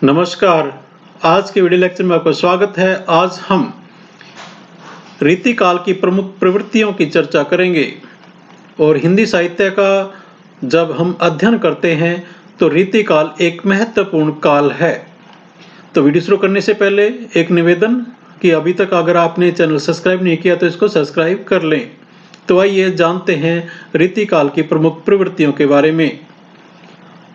नमस्कार। आज के वीडियो लेक्चर में आपका स्वागत है। आज हम रीतिकाल की प्रमुख प्रवृत्तियों की चर्चा करेंगे और हिंदी साहित्य का जब हम अध्ययन करते हैं तो रीतिकाल एक महत्वपूर्ण काल है। तो वीडियो शुरू करने से पहले एक निवेदन कि अभी तक अगर आपने चैनल सब्सक्राइब नहीं किया तो इसको सब्सक्राइब कर लें। तो आइए जानते हैं रीतिकाल की प्रमुख प्रवृत्तियों के बारे में।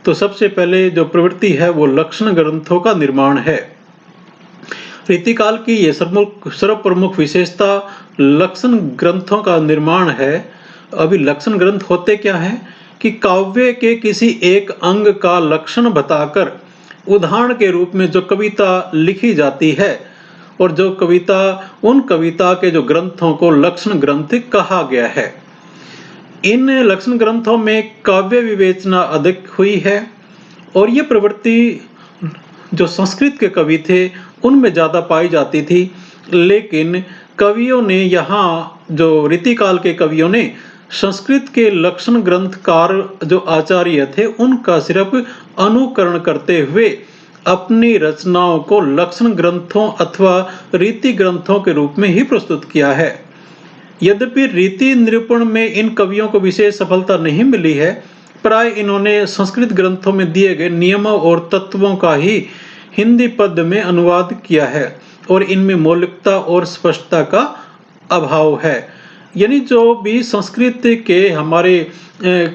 तो सबसे पहले जो प्रवृत्ति है वो लक्षण ग्रंथों का निर्माण है। रीतिकाल की ये सर्वप्रमुख विशेषता लक्षण ग्रंथों का निर्माण है। अभी लक्षण ग्रंथ होते क्या हैं कि काव्य के किसी एक अंग का लक्षण बताकर उदाहरण के रूप में जो कविता लिखी जाती है और जो कविता उन कविता के जो ग्रंथों को लक्षण ग्रंथ कहा गया है। इन लक्षण ग्रंथों में काव्य विवेचना अधिक हुई है और ये प्रवृत्ति जो संस्कृत के कवि थे उनमें ज़्यादा पाई जाती थी, लेकिन कवियों ने यहाँ जो रीतिकाल के कवियों ने संस्कृत के लक्षण ग्रंथकार जो आचार्य थे उनका सिर्फ अनुकरण करते हुए अपनी रचनाओं को लक्षण ग्रंथों अथवा रीति ग्रंथों के रूप में ही प्रस्तुत किया है। यद्यपि रीति निरूपण में इन कवियों को विशेष सफलता नहीं मिली है, प्राय इन्होंने संस्कृत ग्रंथों में दिए गए नियमों और तत्वों का ही हिंदी पद में अनुवाद किया है और इनमें मौलिकता और स्पष्टता का अभाव है। यानी जो भी संस्कृत के हमारे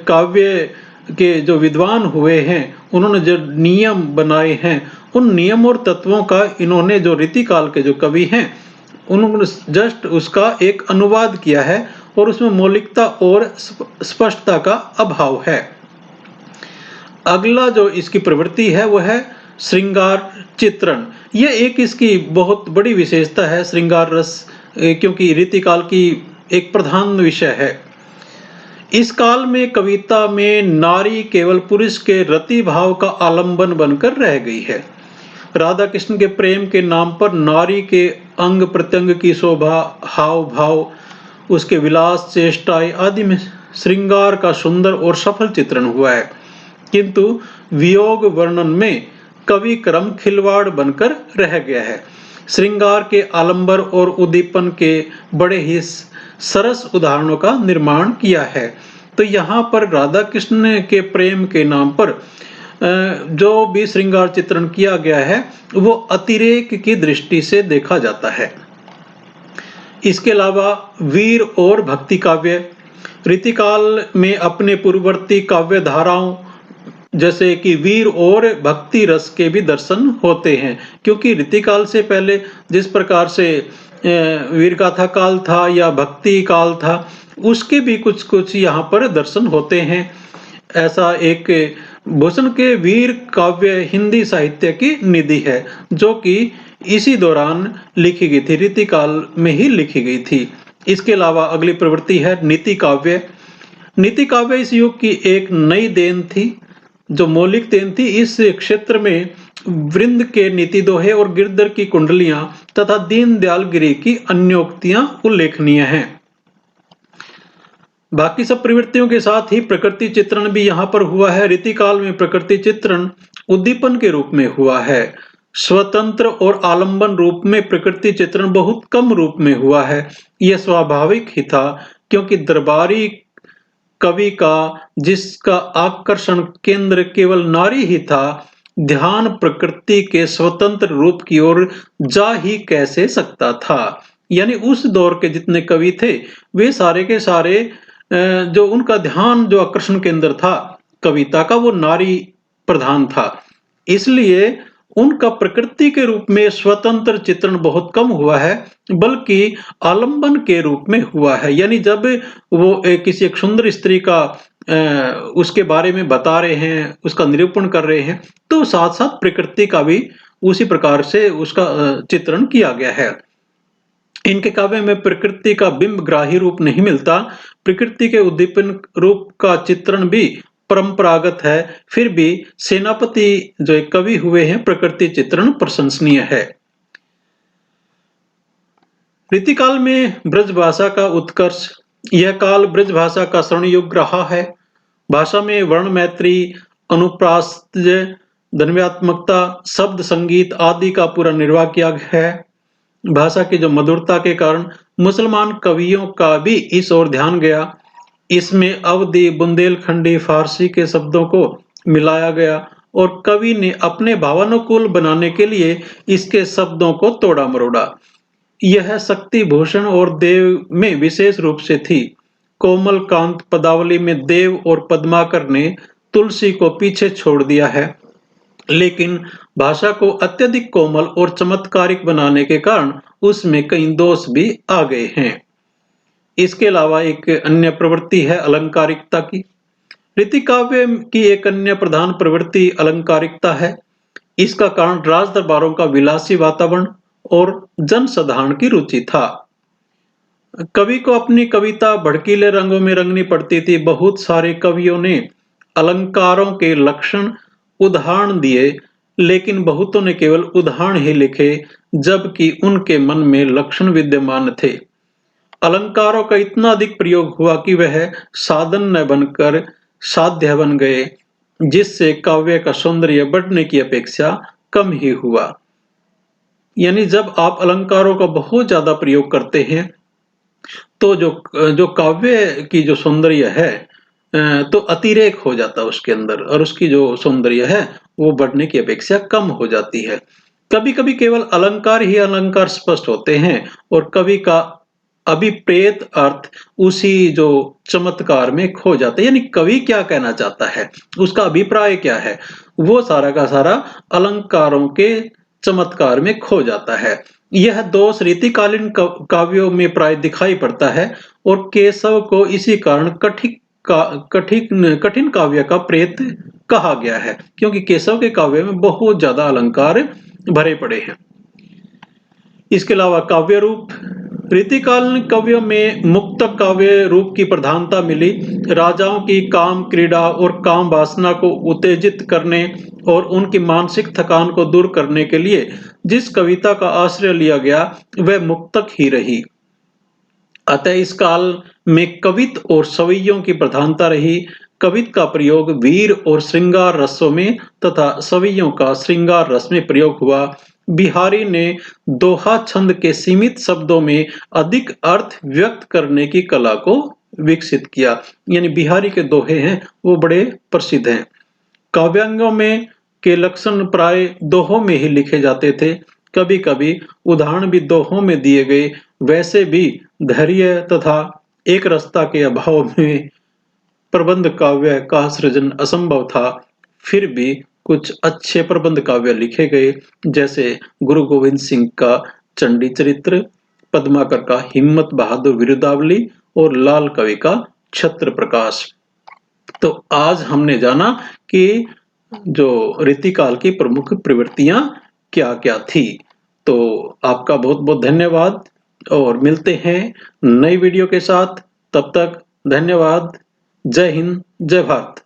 काव्य के जो विद्वान हुए हैं उन्होंने जो नियम बनाए हैं उन नियम और तत्वों का इन्होंने जो रीतिकाल के जो कवि हैं उन्होंने जस्ट उसका एक अनुवाद किया है और उसमें मौलिकता और स्पष्टता का अभाव है। अगला जो इसकी प्रवृत्ति है वो है श्रृंगार चित्रण। यह एक इसकी बहुत बड़ी विशेषता है, श्रृंगार रस, क्योंकि रीतिकाल की एक प्रधान विषय है। इस काल में कविता में नारी केवल पुरुष के रति भाव का आलंबन बनकर रह गई है। राधा कृष्ण के प्रेम के नाम पर नारी के अंग प्रत्यंग की शोभा, हाव भाव, उसके विलास, चेष्टाएं आदि में श्रृंगार का सुंदर और सफल चित्रण हुआ है, किंतु वियोग वर्णन में कवि क्रम खिलवाड़ बनकर रह गया है। श्रृंगार के आलंबर और उद्दीपन के बड़े ही सरस उदाहरणों का निर्माण किया है। तो यहाँ पर राधा कृष्ण के प्रेम के नाम पर जो भी श्रृंगार चित्रण किया गया है वो अतिरेक की दृष्टि से देखा जाता है। इसके अलावा वीर और भक्ति काव्य रीतिकाल में अपने पूर्ववर्ती काव्य धाराओं जैसे कि वीर और भक्ति रस के भी दर्शन होते हैं, क्योंकि रीतिकाल से पहले जिस प्रकार से वीर गाथा काल था या भक्ति काल था उसके भी कुछ कुछ यहाँ पर दर्शन होते हैं। ऐसा एक भूषण के वीर काव्य हिंदी साहित्य की निधि है जो कि इसी दौरान लिखी गई थी, रीतिकाल में ही लिखी गई थी। इसके अलावा अगली प्रवृत्ति है नीति काव्य। नीति काव्य इस युग की एक नई देन थी, जो मौलिक देन थी। इस क्षेत्र में वृंद के नीति दोहे और गिरधर की कुंडलियां तथा दीनदयाल गिरी की अन्योक्तियां उल्लेखनीय हैं। बाकी सब प्रवृत्तियों के साथ ही प्रकृति चित्रण भी यहाँ पर हुआ है। रीतिकाल में प्रकृति चित्रण उद्दीपन के रूप में हुआ है। स्वतंत्र और आलंबन रूप में प्रकृति चित्रण बहुत कम रूप में हुआ है। यह स्वाभाविक ही था, क्योंकि दरबारी कवि का जिसका आकर्षण केंद्र केवल नारी ही था, ध्यान प्रकृति के स्वतंत्र रूप की ओर जा ही कैसे सकता था। यानी उस दौर के जितने कवि थे वे सारे के सारे जो उनका ध्यान जो आकर्षण केंद्र था कविता का वो नारी प्रधान था, इसलिए उनका प्रकृति के रूप में स्वतंत्र चित्रण बहुत कम हुआ है, बल्कि आलंबन के रूप में हुआ है। यानी जब वो किसी एक सुंदर स्त्री का उसके बारे में बता रहे हैं, उसका निरूपण कर रहे हैं, तो साथ साथ प्रकृति का भी उसी प्रकार से उसका चित्रण किया गया है। इनके काव्य में प्रकृति का बिंब ग्राही रूप नहीं मिलता। प्रकृति के उद्दीपन रूप का चित्रण भी परंपरागत है, फिर भी सेनापति जो एक कवि हुए हैं प्रकृति चित्रण प्रशंसनीय है। रीतिकाल में ब्रज भाषा का उत्कर्ष यह काल ब्रज भाषा का स्वर्ण युग रहा है। भाषा में वर्ण मैत्री, अनुप्रास्य, द्वन्द्वात्मकता, शब्द संगीत आदि का पूरा निर्वाह किया है। भाषा की जो मधुरता के कारण मुसलमान कवियों का भी इस ओर ध्यान गया। इसमें अवधी, बुंदेलखंडी, फारसी के शब्दों को मिलाया गया और कवि ने अपने भावानुकूल बनाने के लिए इसके शब्दों को तोड़ा मरोड़ा। यह शक्ति भूषण और देव में विशेष रूप से थी। कोमल कांत पदावली में देव और पद्माकर ने तुलसी को पीछे छोड़ दिया है, लेकिन भाषा को अत्यधिक कोमल और चमत्कारिक बनाने के कारण उसमें कई दोष भी आ गए हैं। इसके अलावा एक अन्य प्रवृत्ति है अलंकारिकता की। रीति काव्य की एक अन्य प्रधान प्रवृत्ति अलंकारिकता है। इसका कारण राज दरबारों का विलासी वातावरण और जनसाधारण की रुचि था। कवि को अपनी कविता भड़कीले रंगों में रंगनी पड़ती थी। बहुत सारे कवियों ने अलंकारों के लक्षण उदाहरण दिए, लेकिन बहुतों ने केवल उदाहरण ही लिखे, जबकि उनके मन में लक्षण विद्यमान थे। अलंकारों का इतना अधिक प्रयोग हुआ कि वह साधन न बनकर साध्य बन गए, जिससे काव्य का सौंदर्य बढ़ने की अपेक्षा कम ही हुआ। यानी जब आप अलंकारों का बहुत ज्यादा प्रयोग करते हैं तो जो जो काव्य की जो सौंदर्य है तो अतिरेक हो जाता है उसके अंदर, और उसकी जो सौंदर्य है वो बढ़ने की अपेक्षा कम हो जाती है। कभी कभी केवल अलंकार ही अलंकार स्पष्ट होते हैं और कवि का अभिप्रेत अर्थ उसी जो चमत्कार में खो जाता है। यानी कवि क्या कहना चाहता है, उसका अभिप्राय क्या है, वो सारा का सारा अलंकारों के चमत्कार में खो जाता है। यह दोष रीतिकालीन काव्यों में प्राय दिखाई पड़ता है और केशव को इसी कारण कठिन काव्य का प्रेत कहा गया है, क्योंकि केशव के काव्य में बहुत ज्यादा अलंकार भरे पड़े हैं। इसके अलावा काव्य रूप, रीतिकालीन काव्यों में मुक्तक काव्य रूप की प्रधानता मिली। राजाओं की काम क्रीड़ा और काम वासना को उत्तेजित करने और उनकी मानसिक थकान को दूर करने के लिए जिस कविता का आश्रय लिया गया वह मुक्तक ही रही। अतः इस काल में कवित और सवैयों की प्रधानता रही। कवित का प्रयोग वीर और श्रृंगार रसों में तथा सवैयों का श्रृंगार रस में प्रयोग हुआ। बिहारी ने दोहा छंद के सीमित शब्दों में अधिक अर्थ व्यक्त करने की कला को विकसित किया। यानी बिहारी के दोहे हैं वो बड़े प्रसिद्ध हैं। काव्यांगों में के लक्षण प्राय दोहों में ही लिखे जाते थे। कभी कभी उदाहरण भी दोहों में दिए गए। वैसे भी धैर्य तथा एक रसता के अभाव में प्रबंध काव्य का सृजन असंभव था। फिर भी कुछ अच्छे प्रबंध काव्य लिखे गए, जैसे गुरु गोविंद सिंह का चंडी चरित्र, पद्माकर का हिम्मत बहादुर विरुदावली और लाल कवि का छत्र प्रकाश। तो आज हमने जाना कि जो रीतिकाल की प्रमुख प्रवृत्तियां क्या क्या थी। तो आपका बहुत बहुत धन्यवाद और मिलते हैं नई वीडियो के साथ। तब तक धन्यवाद। जय हिंद, जय भारत।